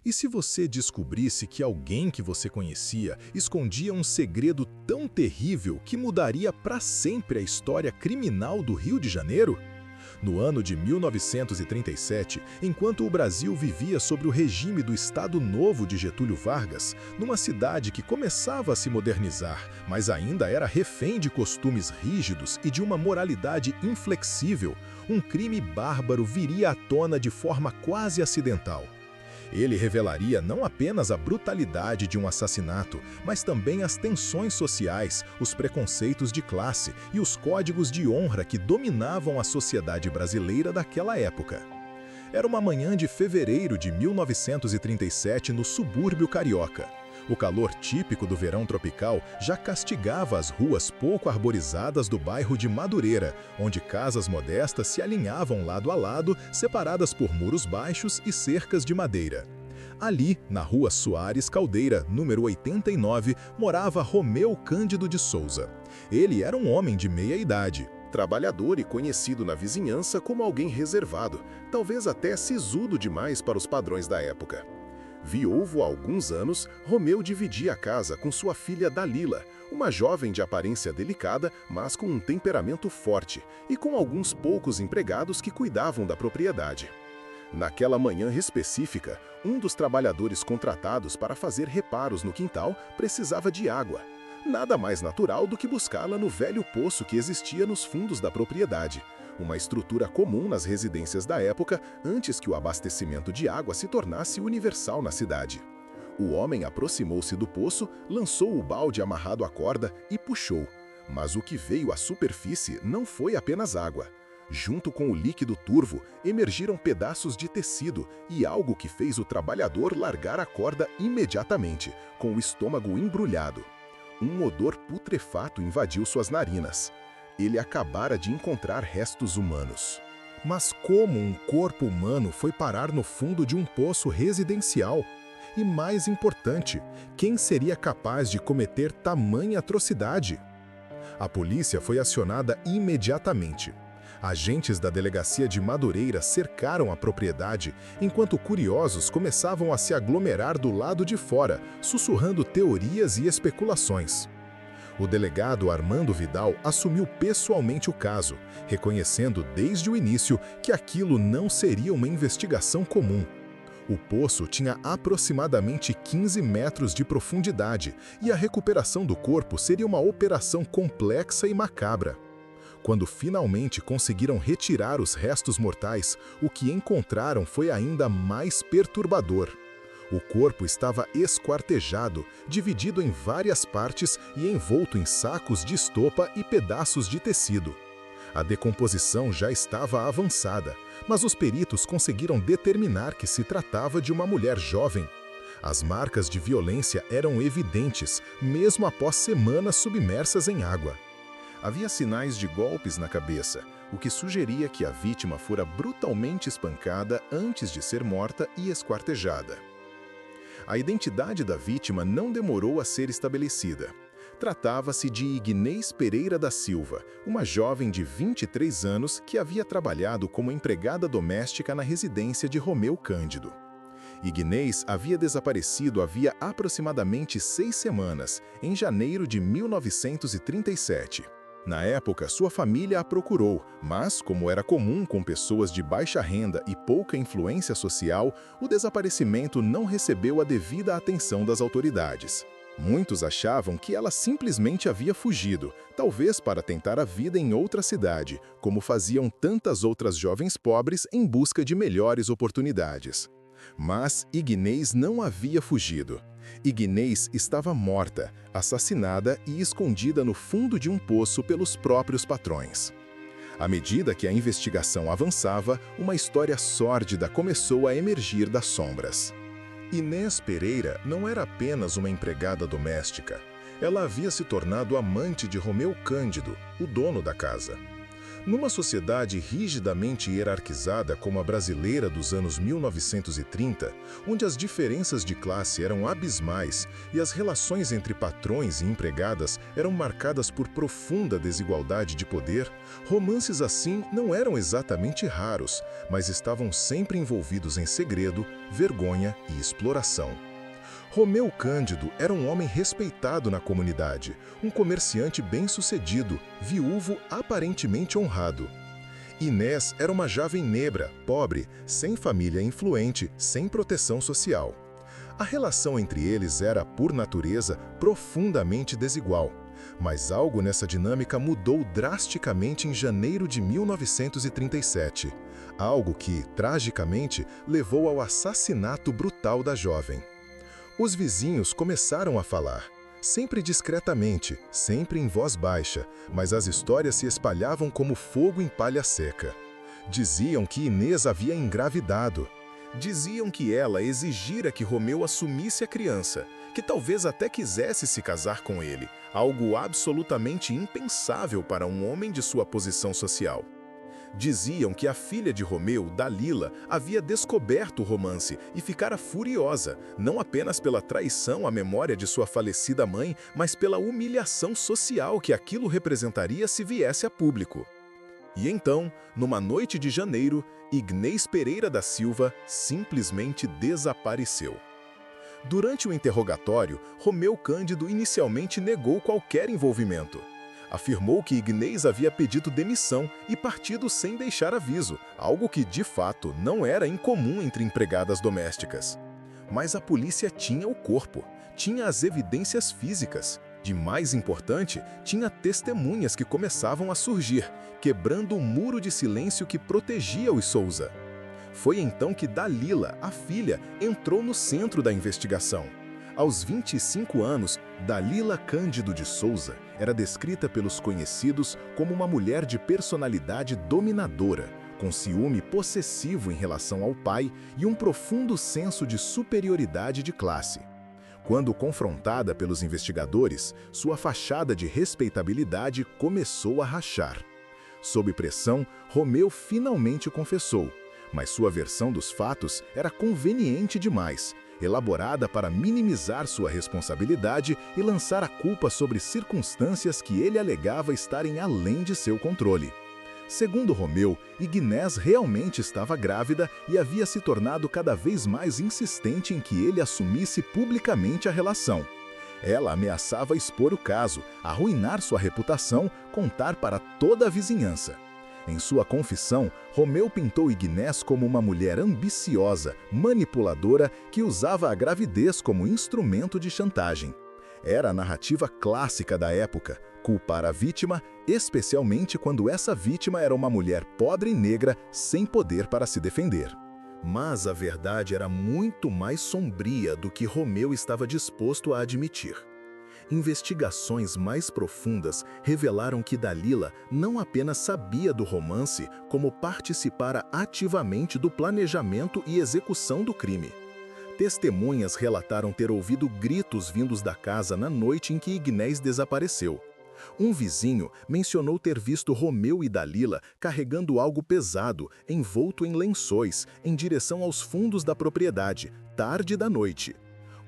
E se você descobrisse que alguém que você conhecia escondia um segredo tão terrível que mudaria para sempre a história criminal do Rio de Janeiro? No ano de 1937, enquanto o Brasil vivia sob o regime do Estado Novo de Getúlio Vargas, numa cidade que começava a se modernizar, mas ainda era refém de costumes rígidos e de uma moralidade inflexível, um crime bárbaro viria à tona de forma quase acidental. Ele revelaria não apenas a brutalidade de um assassinato, mas também as tensões sociais, os preconceitos de classe e os códigos de honra que dominavam a sociedade brasileira daquela época. Era uma manhã de fevereiro de 1937 no subúrbio carioca. O calor típico do verão tropical já castigava as ruas pouco arborizadas do bairro de Madureira, onde casas modestas se alinhavam lado a lado, separadas por muros baixos e cercas de madeira. Ali, na rua Soares Caldeira, número 89, morava Romeu Cândido de Souza. Ele era um homem de meia idade, trabalhador e conhecido na vizinhança como alguém reservado, talvez até sisudo demais para os padrões da época. Viúvo há alguns anos, Romeu dividia a casa com sua filha Dalila, uma jovem de aparência delicada, mas com um temperamento forte, e com alguns poucos empregados que cuidavam da propriedade. Naquela manhã específica, um dos trabalhadores contratados para fazer reparos no quintal precisava de água. Nada mais natural do que buscá-la no velho poço que existia nos fundos da propriedade, uma estrutura comum nas residências da época antes que o abastecimento de água se tornasse universal na cidade. O homem aproximou-se do poço, lançou o balde amarrado à corda e puxou. Mas o que veio à superfície não foi apenas água. Junto com o líquido turvo, emergiram pedaços de tecido e algo que fez o trabalhador largar a corda imediatamente, com o estômago embrulhado. Um odor putrefato invadiu suas narinas. Ele acabara de encontrar restos humanos. Mas como um corpo humano foi parar no fundo de um poço residencial? E mais importante, quem seria capaz de cometer tamanha atrocidade? A polícia foi acionada imediatamente. Agentes da delegacia de Madureira cercaram a propriedade, enquanto curiosos começavam a se aglomerar do lado de fora, sussurrando teorias e especulações. O delegado Armando Vidal assumiu pessoalmente o caso, reconhecendo desde o início que aquilo não seria uma investigação comum. O poço tinha aproximadamente 15 metros de profundidade e a recuperação do corpo seria uma operação complexa e macabra. Quando finalmente conseguiram retirar os restos mortais, o que encontraram foi ainda mais perturbador. O corpo estava esquartejado, dividido em várias partes e envolto em sacos de estopa e pedaços de tecido. A decomposição já estava avançada, mas os peritos conseguiram determinar que se tratava de uma mulher jovem. As marcas de violência eram evidentes, mesmo após semanas submersas em água. Havia sinais de golpes na cabeça, o que sugeria que a vítima fora brutalmente espancada antes de ser morta e esquartejada. A identidade da vítima não demorou a ser estabelecida. Tratava-se de Ignez Pereira da Silva, uma jovem de 23 anos que havia trabalhado como empregada doméstica na residência de Romeu Cândido. Ignez havia desaparecido havia aproximadamente 6 semanas, em janeiro de 1937. Na época, sua família a procurou, mas, como era comum com pessoas de baixa renda e pouca influência social, o desaparecimento não recebeu a devida atenção das autoridades. Muitos achavam que ela simplesmente havia fugido, talvez para tentar a vida em outra cidade, como faziam tantas outras jovens pobres em busca de melhores oportunidades. Mas Ignez não havia fugido. Ignez estava morta, assassinada e escondida no fundo de um poço pelos próprios patrões. À medida que a investigação avançava, uma história sórdida começou a emergir das sombras. Inês Pereira não era apenas uma empregada doméstica. Ela havia se tornado amante de Romeu Cândido, o dono da casa. Numa sociedade rigidamente hierarquizada como a brasileira dos anos 1930, onde as diferenças de classe eram abismais e as relações entre patrões e empregadas eram marcadas por profunda desigualdade de poder, romances assim não eram exatamente raros, mas estavam sempre envolvidos em segredo, vergonha e exploração. Romeu Cândido era um homem respeitado na comunidade, um comerciante bem-sucedido, viúvo aparentemente honrado. Inés era uma jovem negra, pobre, sem família influente, sem proteção social. A relação entre eles era, por natureza, profundamente desigual. Mas algo nessa dinâmica mudou drasticamente em janeiro de 1937. Algo que, tragicamente, levou ao assassinato brutal da jovem. Os vizinhos começaram a falar, sempre discretamente, sempre em voz baixa, mas as histórias se espalhavam como fogo em palha seca. Diziam que Inês havia engravidado. Diziam que ela exigira que Romeu assumisse a criança, que talvez até quisesse se casar com ele, algo absolutamente impensável para um homem de sua posição social. Diziam que a filha de Romeu, Dalila, havia descoberto o romance e ficara furiosa, não apenas pela traição à memória de sua falecida mãe, mas pela humilhação social que aquilo representaria se viesse a público. E então, numa noite de janeiro, Ignez Pereira da Silva simplesmente desapareceu. Durante o interrogatório, Romeu Cândido inicialmente negou qualquer envolvimento. Afirmou que Ignez havia pedido demissão e partido sem deixar aviso, algo que, de fato, não era incomum entre empregadas domésticas. Mas a polícia tinha o corpo, tinha as evidências físicas. De mais importante, tinha testemunhas que começavam a surgir, quebrando o muro de silêncio que protegia os Souza. Foi então que Dalila, a filha, entrou no centro da investigação. Aos 25 anos, Dalila Cândido de Souza era descrita pelos conhecidos como uma mulher de personalidade dominadora, com ciúme possessivo em relação ao pai e um profundo senso de superioridade de classe. Quando confrontada pelos investigadores, sua fachada de respeitabilidade começou a rachar. Sob pressão, Romeu finalmente confessou, mas sua versão dos fatos era conveniente demais, elaborada para minimizar sua responsabilidade e lançar a culpa sobre circunstâncias que ele alegava estarem além de seu controle. Segundo Romeu, Ignez realmente estava grávida e havia se tornado cada vez mais insistente em que ele assumisse publicamente a relação. Ela ameaçava expor o caso, arruinar sua reputação, contar para toda a vizinhança. Em sua confissão, Romeu pintou Ignez como uma mulher ambiciosa, manipuladora, que usava a gravidez como instrumento de chantagem. Era a narrativa clássica da época, culpar a vítima, especialmente quando essa vítima era uma mulher pobre e negra sem poder para se defender. Mas a verdade era muito mais sombria do que Romeu estava disposto a admitir. Investigações mais profundas revelaram que Dalila não apenas sabia do romance, como participara ativamente do planejamento e execução do crime. Testemunhas relataram ter ouvido gritos vindos da casa na noite em que Ignez desapareceu. Um vizinho mencionou ter visto Romeu e Dalila carregando algo pesado, envolto em lençóis, em direção aos fundos da propriedade, tarde da noite.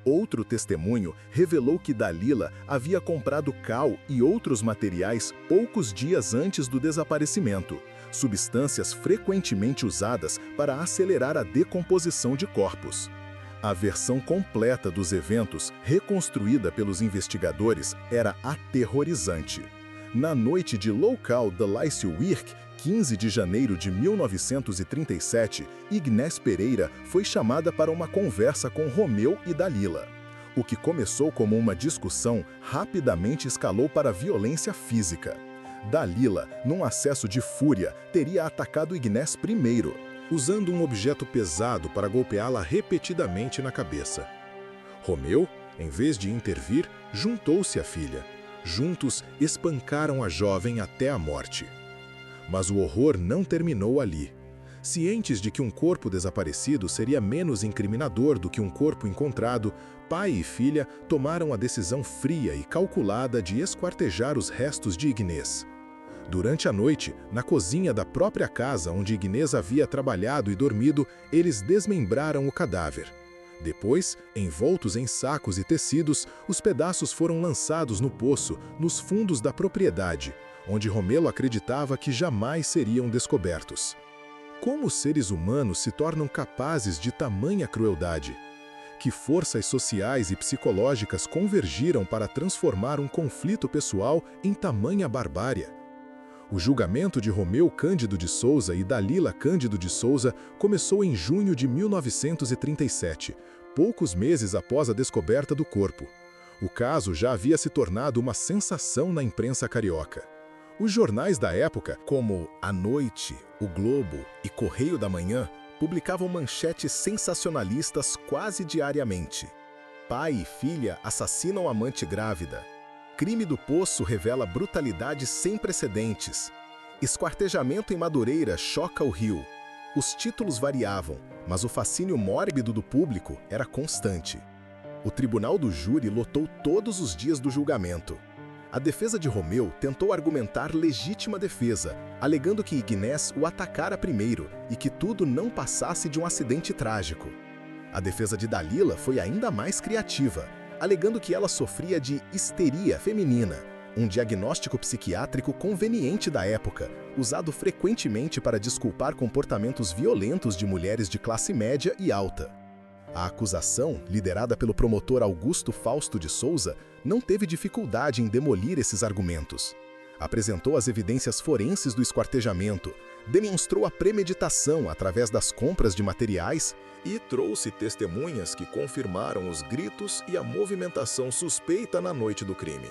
Outro testemunho revelou que Dalila havia comprado cal e outros materiais poucos dias antes do desaparecimento, substâncias frequentemente usadas para acelerar a decomposição de corpos. A versão completa dos eventos, reconstruída pelos investigadores, era aterrorizante. Na noite de Local de Leiswijk, 15 de janeiro de 1937, Ignez Pereira foi chamada para uma conversa com Romeu e Dalila. O que começou como uma discussão rapidamente escalou para violência física. Dalila, num acesso de fúria, teria atacado Ignez primeiro, usando um objeto pesado para golpeá-la repetidamente na cabeça. Romeu, em vez de intervir, juntou-se à filha. Juntos, espancaram a jovem até a morte. Mas o horror não terminou ali. Cientes de que um corpo desaparecido seria menos incriminador do que um corpo encontrado, pai e filha tomaram a decisão fria e calculada de esquartejar os restos de Ignez. Durante a noite, na cozinha da própria casa onde Ignez havia trabalhado e dormido, eles desmembraram o cadáver. Depois, envoltos em sacos e tecidos, os pedaços foram lançados no poço, nos fundos da propriedade, onde Romeu acreditava que jamais seriam descobertos. Como os seres humanos se tornam capazes de tamanha crueldade? Que forças sociais e psicológicas convergiram para transformar um conflito pessoal em tamanha barbárie? O julgamento de Romeu Cândido de Souza e Dalila Cândido de Souza começou em junho de 1937, poucos meses após a descoberta do corpo. O caso já havia se tornado uma sensação na imprensa carioca. Os jornais da época, como A Noite, O Globo e Correio da Manhã, publicavam manchetes sensacionalistas quase diariamente. Pai e filha assassinam amante grávida. Crime do Poço revela brutalidade sem precedentes. Esquartejamento em Madureira choca o Rio. Os títulos variavam, mas o fascínio mórbido do público era constante. O tribunal do júri lotou todos os dias do julgamento. A defesa de Romeu tentou argumentar legítima defesa, alegando que Ignez o atacara primeiro e que tudo não passasse de um acidente trágico. A defesa de Dalila foi ainda mais criativa, alegando que ela sofria de histeria feminina, um diagnóstico psiquiátrico conveniente da época, usado frequentemente para desculpar comportamentos violentos de mulheres de classe média e alta. A acusação, liderada pelo promotor Augusto Fausto de Souza, não teve dificuldade em demolir esses argumentos. Apresentou as evidências forenses do esquartejamento, demonstrou a premeditação através das compras de materiais e trouxe testemunhas que confirmaram os gritos e a movimentação suspeita na noite do crime.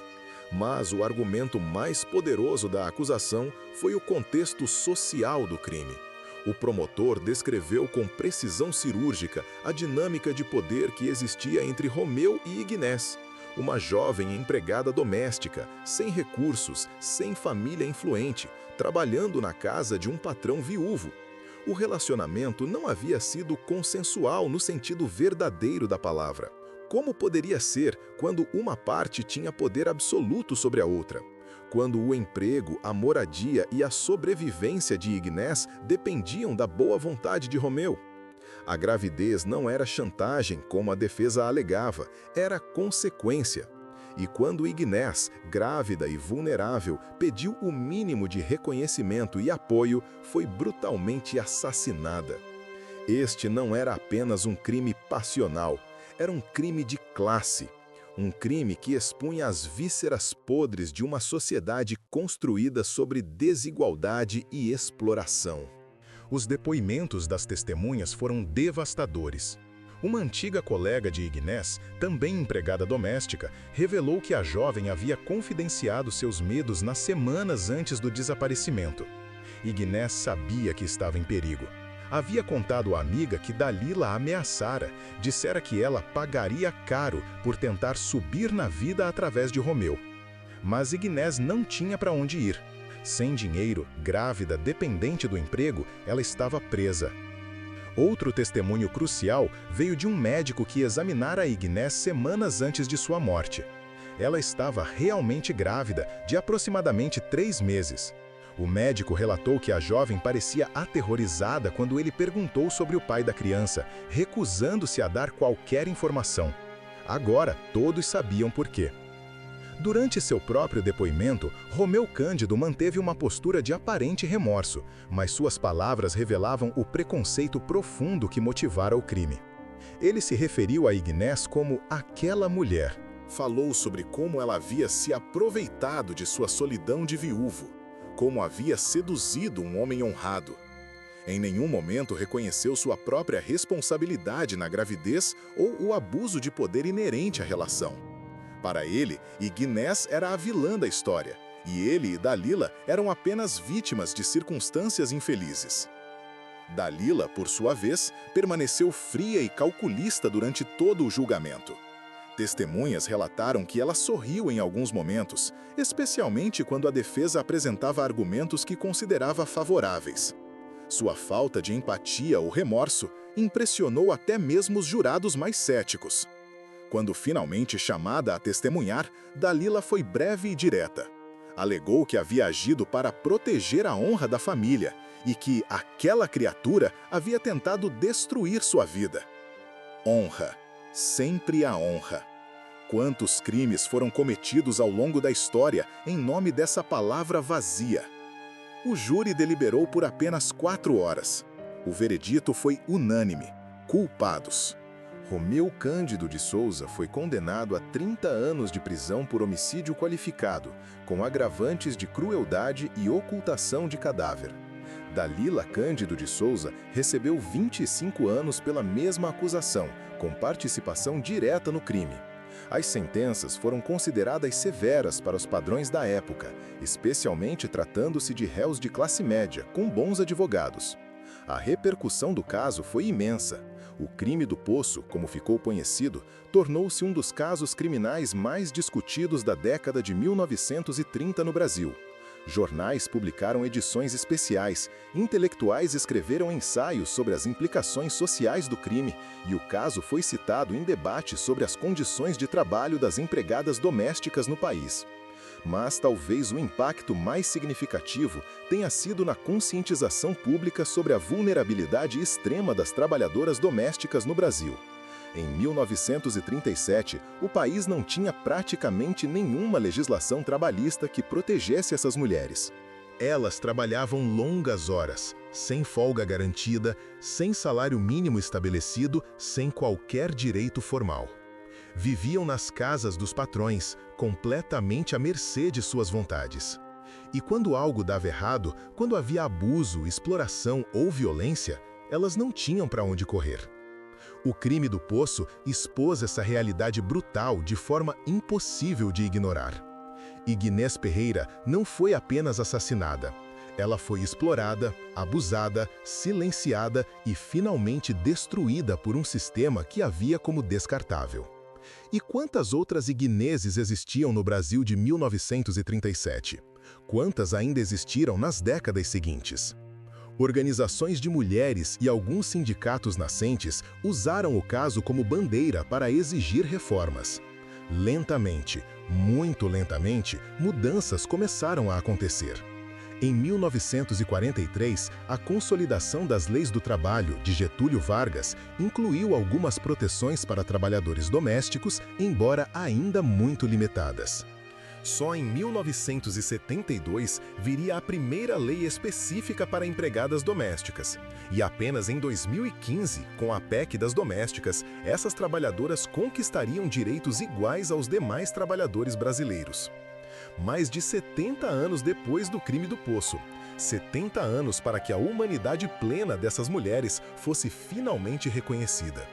Mas o argumento mais poderoso da acusação foi o contexto social do crime. O promotor descreveu com precisão cirúrgica a dinâmica de poder que existia entre Romeu e Ignez, uma jovem empregada doméstica, sem recursos, sem família influente, trabalhando na casa de um patrão viúvo. O relacionamento não havia sido consensual no sentido verdadeiro da palavra. Como poderia ser quando uma parte tinha poder absoluto sobre a outra? Quando o emprego, a moradia e a sobrevivência de Ignez dependiam da boa vontade de Romeu. A gravidez não era chantagem, como a defesa alegava, era consequência. E quando Ignez, grávida e vulnerável, pediu o mínimo de reconhecimento e apoio, foi brutalmente assassinada. Este não era apenas um crime passional, era um crime de classe. Um crime que expunha as vísceras podres de uma sociedade construída sobre desigualdade e exploração. Os depoimentos das testemunhas foram devastadores. Uma antiga colega de Ignez, também empregada doméstica, revelou que a jovem havia confidenciado seus medos nas semanas antes do desaparecimento. Ignez sabia que estava em perigo. Havia contado à amiga que Dalila a ameaçara, dissera que ela pagaria caro por tentar subir na vida através de Romeu. Mas Ignez não tinha para onde ir. Sem dinheiro, grávida, dependente do emprego, ela estava presa. Outro testemunho crucial veio de um médico que examinara Ignez semanas antes de sua morte. Ela estava realmente grávida, de aproximadamente 3 meses. O médico relatou que a jovem parecia aterrorizada quando ele perguntou sobre o pai da criança, recusando-se a dar qualquer informação. Agora, todos sabiam por quê. Durante seu próprio depoimento, Romeu Cândido manteve uma postura de aparente remorso, mas suas palavras revelavam o preconceito profundo que motivara o crime. Ele se referiu a Ignez como aquela mulher. Falou sobre como ela havia se aproveitado de sua solidão de viúvo, como havia seduzido um homem honrado. Em nenhum momento reconheceu sua própria responsabilidade na gravidez ou o abuso de poder inerente à relação. Para ele, Ignez era a vilã da história, e ele e Dalila eram apenas vítimas de circunstâncias infelizes. Dalila, por sua vez, permaneceu fria e calculista durante todo o julgamento. Testemunhas relataram que ela sorriu em alguns momentos, especialmente quando a defesa apresentava argumentos que considerava favoráveis. Sua falta de empatia ou remorso impressionou até mesmo os jurados mais céticos. Quando finalmente chamada a testemunhar, Dalila foi breve e direta. Alegou que havia agido para proteger a honra da família e que aquela criatura havia tentado destruir sua vida. Honra, sempre a honra. Quantos crimes foram cometidos ao longo da história em nome dessa palavra vazia? O júri deliberou por apenas 4 horas. O veredito foi unânime: culpados. Romeu Cândido de Souza foi condenado a 30 anos de prisão por homicídio qualificado, com agravantes de crueldade e ocultação de cadáver. Dalila Cândido de Souza recebeu 25 anos pela mesma acusação, com participação direta no crime. As sentenças foram consideradas severas para os padrões da época, especialmente tratando-se de réus de classe média, com bons advogados. A repercussão do caso foi imensa. O crime do Poço, como ficou conhecido, tornou-se um dos casos criminais mais discutidos da década de 1930 no Brasil. Jornais publicaram edições especiais, intelectuais escreveram ensaios sobre as implicações sociais do crime e o caso foi citado em debates sobre as condições de trabalho das empregadas domésticas no país. Mas talvez o impacto mais significativo tenha sido na conscientização pública sobre a vulnerabilidade extrema das trabalhadoras domésticas no Brasil. Em 1937, o país não tinha praticamente nenhuma legislação trabalhista que protegesse essas mulheres. Elas trabalhavam longas horas, sem folga garantida, sem salário mínimo estabelecido, sem qualquer direito formal. Viviam nas casas dos patrões, completamente à mercê de suas vontades. E quando algo dava errado, quando havia abuso, exploração ou violência, elas não tinham para onde correr. O crime do Poço expôs essa realidade brutal de forma impossível de ignorar. Ignés Pereira não foi apenas assassinada. Ela foi explorada, abusada, silenciada e finalmente destruída por um sistema que a via como descartável. E quantas outras Igneses existiam no Brasil de 1937? Quantas ainda existiram nas décadas seguintes? Organizações de mulheres e alguns sindicatos nascentes usaram o caso como bandeira para exigir reformas. Lentamente, muito lentamente, mudanças começaram a acontecer. Em 1943, a Consolidação das Leis do Trabalho, de Getúlio Vargas, incluiu algumas proteções para trabalhadores domésticos, embora ainda muito limitadas. Só em 1972 viria a primeira lei específica para empregadas domésticas. E apenas em 2015, com a PEC das domésticas, essas trabalhadoras conquistariam direitos iguais aos demais trabalhadores brasileiros. Mais de 70 anos depois do crime do Poço. 70 anos para que a humanidade plena dessas mulheres fosse finalmente reconhecida.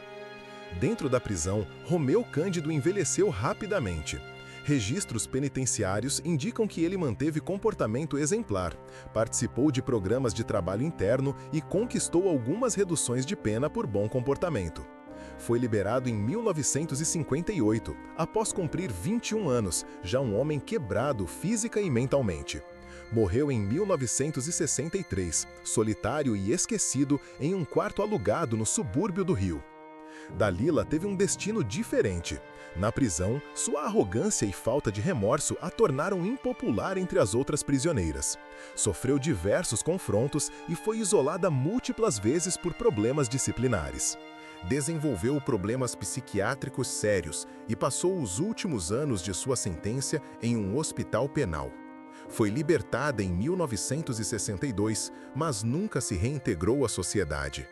Dentro da prisão, Romeu Cândido envelheceu rapidamente. Registros penitenciários indicam que ele manteve comportamento exemplar, participou de programas de trabalho interno e conquistou algumas reduções de pena por bom comportamento. Foi liberado em 1958, após cumprir 21 anos, já um homem quebrado física e mentalmente. Morreu em 1963, solitário e esquecido em um quarto alugado no subúrbio do Rio. Dalila teve um destino diferente. Na prisão, sua arrogância e falta de remorso a tornaram impopular entre as outras prisioneiras. Sofreu diversos confrontos e foi isolada múltiplas vezes por problemas disciplinares. Desenvolveu problemas psiquiátricos sérios e passou os últimos anos de sua sentença em um hospital penal. Foi libertada em 1962, mas nunca se reintegrou à sociedade.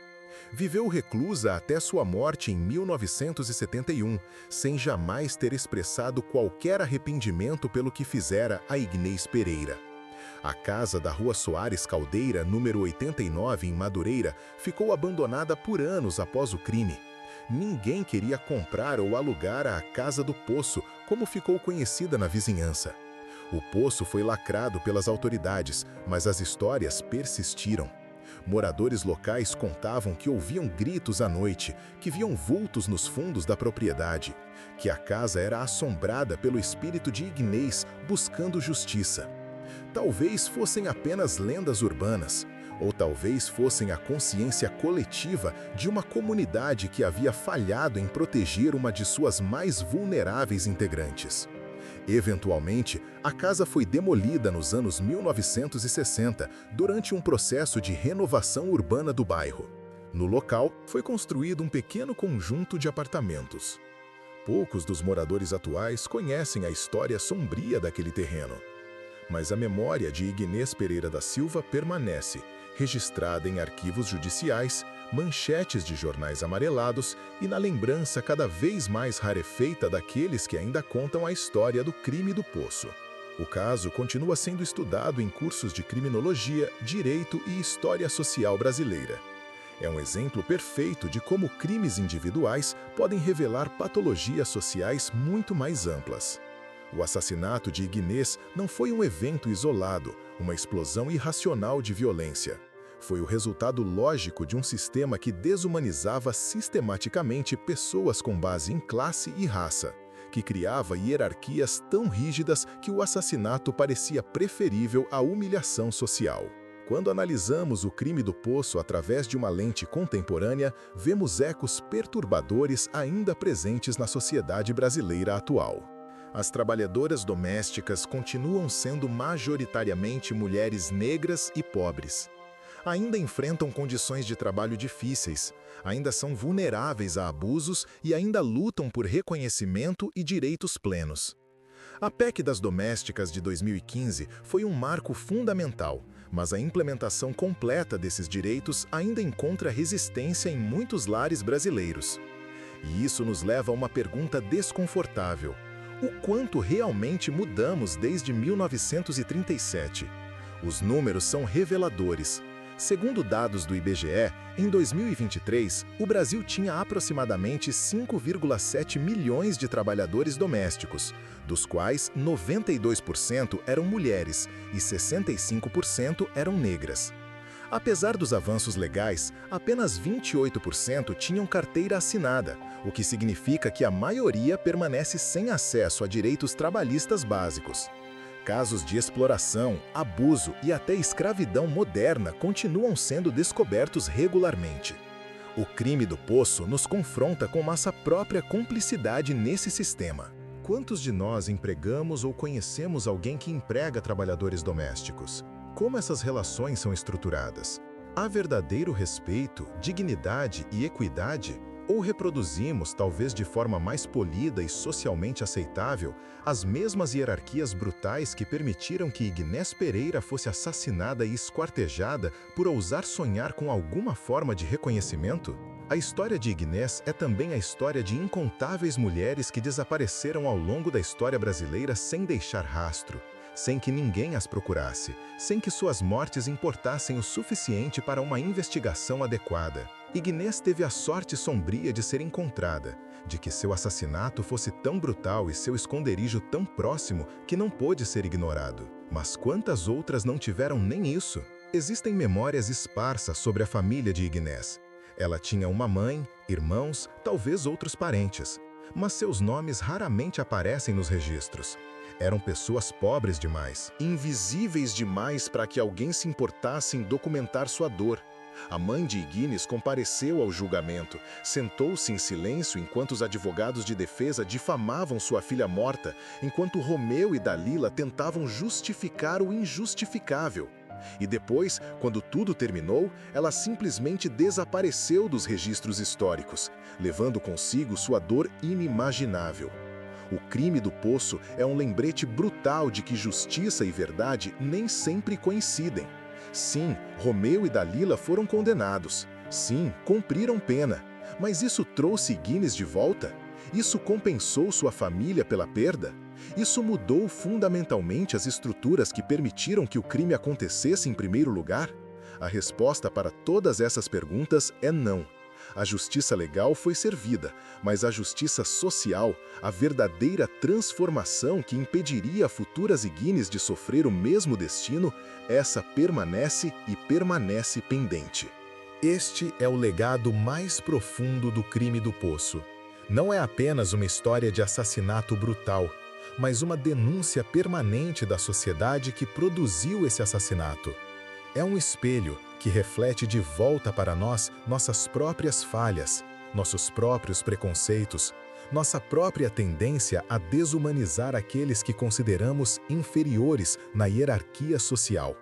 Viveu reclusa até sua morte em 1971, sem jamais ter expressado qualquer arrependimento pelo que fizera a Ignés Pereira. A casa da Rua Soares Caldeira, número 89, em Madureira, ficou abandonada por anos após o crime. Ninguém queria comprar ou alugar a Casa do Poço, como ficou conhecida na vizinhança. O poço foi lacrado pelas autoridades, mas as histórias persistiram. Moradores locais contavam que ouviam gritos à noite, que viam vultos nos fundos da propriedade, que a casa era assombrada pelo espírito de Ignés buscando justiça. Talvez fossem apenas lendas urbanas, ou talvez fossem a consciência coletiva de uma comunidade que havia falhado em proteger uma de suas mais vulneráveis integrantes. Eventualmente, a casa foi demolida nos anos 1960 durante um processo de renovação urbana do bairro. No local, foi construído um pequeno conjunto de apartamentos. Poucos dos moradores atuais conhecem a história sombria daquele terreno. Mas a memória de Ignez Pereira da Silva permanece, registrada em arquivos judiciais, manchetes de jornais amarelados e na lembrança cada vez mais rarefeita daqueles que ainda contam a história do crime do Poço. O caso continua sendo estudado em cursos de criminologia, direito e história social brasileira. É um exemplo perfeito de como crimes individuais podem revelar patologias sociais muito mais amplas. O assassinato de Ignez não foi um evento isolado, uma explosão irracional de violência. Foi o resultado lógico de um sistema que desumanizava sistematicamente pessoas com base em classe e raça, que criava hierarquias tão rígidas que o assassinato parecia preferível à humilhação social. Quando analisamos o crime do Poço através de uma lente contemporânea, vemos ecos perturbadores ainda presentes na sociedade brasileira atual. As trabalhadoras domésticas continuam sendo majoritariamente mulheres negras e pobres. Ainda enfrentam condições de trabalho difíceis, ainda são vulneráveis a abusos e ainda lutam por reconhecimento e direitos plenos. A PEC das Domésticas de 2015 foi um marco fundamental, mas a implementação completa desses direitos ainda encontra resistência em muitos lares brasileiros. E isso nos leva a uma pergunta desconfortável: o quanto realmente mudamos desde 1937? Os números são reveladores. Segundo dados do IBGE, em 2023, o Brasil tinha aproximadamente 5,7 milhões de trabalhadores domésticos, dos quais 92% eram mulheres e 65% eram negras. Apesar dos avanços legais, apenas 28% tinham carteira assinada, o que significa que a maioria permanece sem acesso a direitos trabalhistas básicos. Casos de exploração, abuso e até escravidão moderna continuam sendo descobertos regularmente. O crime do Poço nos confronta com nossa própria cumplicidade nesse sistema. Quantos de nós empregamos ou conhecemos alguém que emprega trabalhadores domésticos? Como essas relações são estruturadas? Há verdadeiro respeito, dignidade e equidade? Ou reproduzimos, talvez de forma mais polida e socialmente aceitável, as mesmas hierarquias brutais que permitiram que Ignez Pereira fosse assassinada e esquartejada por ousar sonhar com alguma forma de reconhecimento? A história de Ignez é também a história de incontáveis mulheres que desapareceram ao longo da história brasileira sem deixar rastro, sem que ninguém as procurasse, sem que suas mortes importassem o suficiente para uma investigação adequada. Ignez teve a sorte sombria de ser encontrada, de que seu assassinato fosse tão brutal e seu esconderijo tão próximo que não pôde ser ignorado. Mas quantas outras não tiveram nem isso? Existem memórias esparsas sobre a família de Ignez. Ela tinha uma mãe, irmãos, talvez outros parentes, mas seus nomes raramente aparecem nos registros. Eram pessoas pobres demais, invisíveis demais para que alguém se importasse em documentar sua dor. A mãe de Ignez compareceu ao julgamento, sentou-se em silêncio enquanto os advogados de defesa difamavam sua filha morta, enquanto Romeu e Dalila tentavam justificar o injustificável. E depois, quando tudo terminou, ela simplesmente desapareceu dos registros históricos, levando consigo sua dor inimaginável. O crime do Poço é um lembrete brutal de que justiça e verdade nem sempre coincidem. Sim, Romeu e Dalila foram condenados. Sim, cumpriram pena. Mas isso trouxe Ignez de volta? Isso compensou sua família pela perda? Isso mudou fundamentalmente as estruturas que permitiram que o crime acontecesse em primeiro lugar? A resposta para todas essas perguntas é não. A justiça legal foi servida, mas a justiça social, a verdadeira transformação que impediria futuras Ignez de sofrer o mesmo destino, essa permanece e permanece pendente. Este é o legado mais profundo do crime do Poço. Não é apenas uma história de assassinato brutal, mas uma denúncia permanente da sociedade que produziu esse assassinato. É um espelho que reflete de volta para nós nossas próprias falhas, nossos próprios preconceitos, nossa própria tendência a desumanizar aqueles que consideramos inferiores na hierarquia social.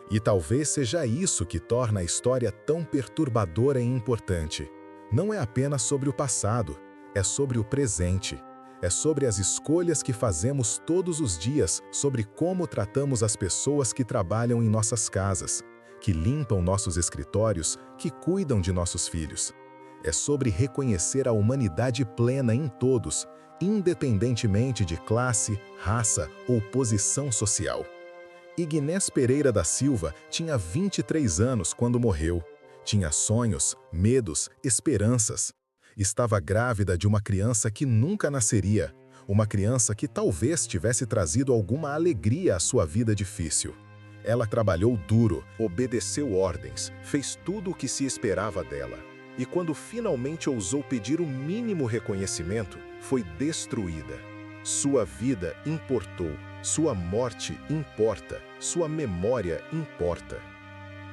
E talvez seja isso que torna a história tão perturbadora e importante. Não é apenas sobre o passado, é sobre o presente. É sobre as escolhas que fazemos todos os dias, sobre como tratamos as pessoas que trabalham em nossas casas, que limpam nossos escritórios, que cuidam de nossos filhos. É sobre reconhecer a humanidade plena em todos, independentemente de classe, raça ou posição social. Ignés Pereira da Silva tinha 23 anos quando morreu. Tinha sonhos, medos, esperanças. Estava grávida de uma criança que nunca nasceria, uma criança que talvez tivesse trazido alguma alegria à sua vida difícil. Ela trabalhou duro, obedeceu ordens, fez tudo o que se esperava dela. E quando finalmente ousou pedir o mínimo reconhecimento, foi destruída. Sua vida importou, sua morte importa, sua memória importa.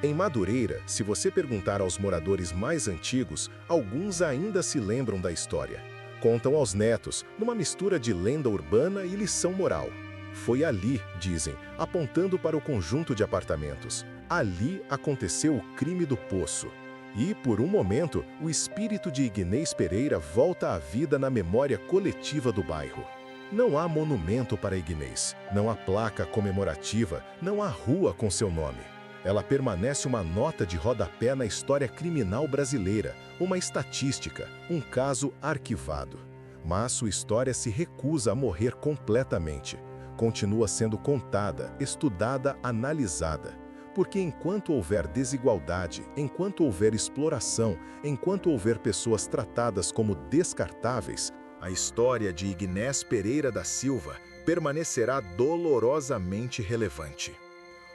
Em Madureira, se você perguntar aos moradores mais antigos, alguns ainda se lembram da história. Contam aos netos, numa mistura de lenda urbana e lição moral. Foi ali, dizem, apontando para o conjunto de apartamentos. Ali aconteceu o crime do poço. E, por um momento, o espírito de Ignés Pereira volta à vida na memória coletiva do bairro. Não há monumento para Ignés, não há placa comemorativa, não há rua com seu nome. Ela permanece uma nota de rodapé na história criminal brasileira, uma estatística, um caso arquivado. Mas sua história se recusa a morrer completamente. Continua sendo contada, estudada, analisada. Porque enquanto houver desigualdade, enquanto houver exploração, enquanto houver pessoas tratadas como descartáveis, a história de Ignés Pereira da Silva permanecerá dolorosamente relevante.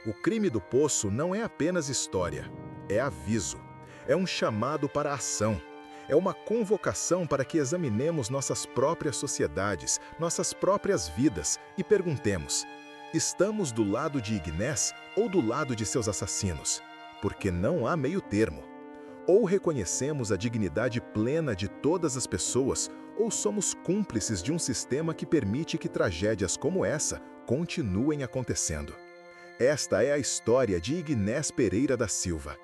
O crime do poço não é apenas história, é aviso. É um chamado para a ação. É uma convocação para que examinemos nossas próprias sociedades, nossas próprias vidas e perguntemos: estamos do lado de Ignés ou do lado de seus assassinos? Porque não há meio termo. Ou reconhecemos a dignidade plena de todas as pessoas, ou somos cúmplices de um sistema que permite que tragédias como essa continuem acontecendo. Esta é a história de Ignés Pereira da Silva.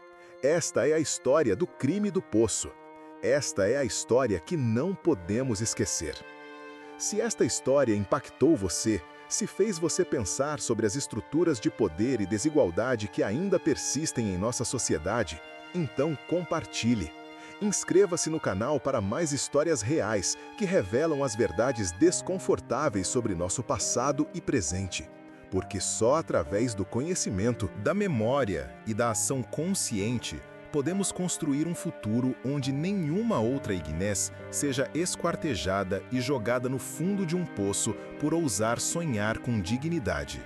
Esta é a história do crime do poço. Esta é a história que não podemos esquecer. Se esta história impactou você, se fez você pensar sobre as estruturas de poder e desigualdade que ainda persistem em nossa sociedade, então compartilhe. Inscreva-se no canal para mais histórias reais que revelam as verdades desconfortáveis sobre nosso passado e presente. Porque só através do conhecimento, da memória e da ação consciente, podemos construir um futuro onde nenhuma outra Ignés seja esquartejada e jogada no fundo de um poço por ousar sonhar com dignidade.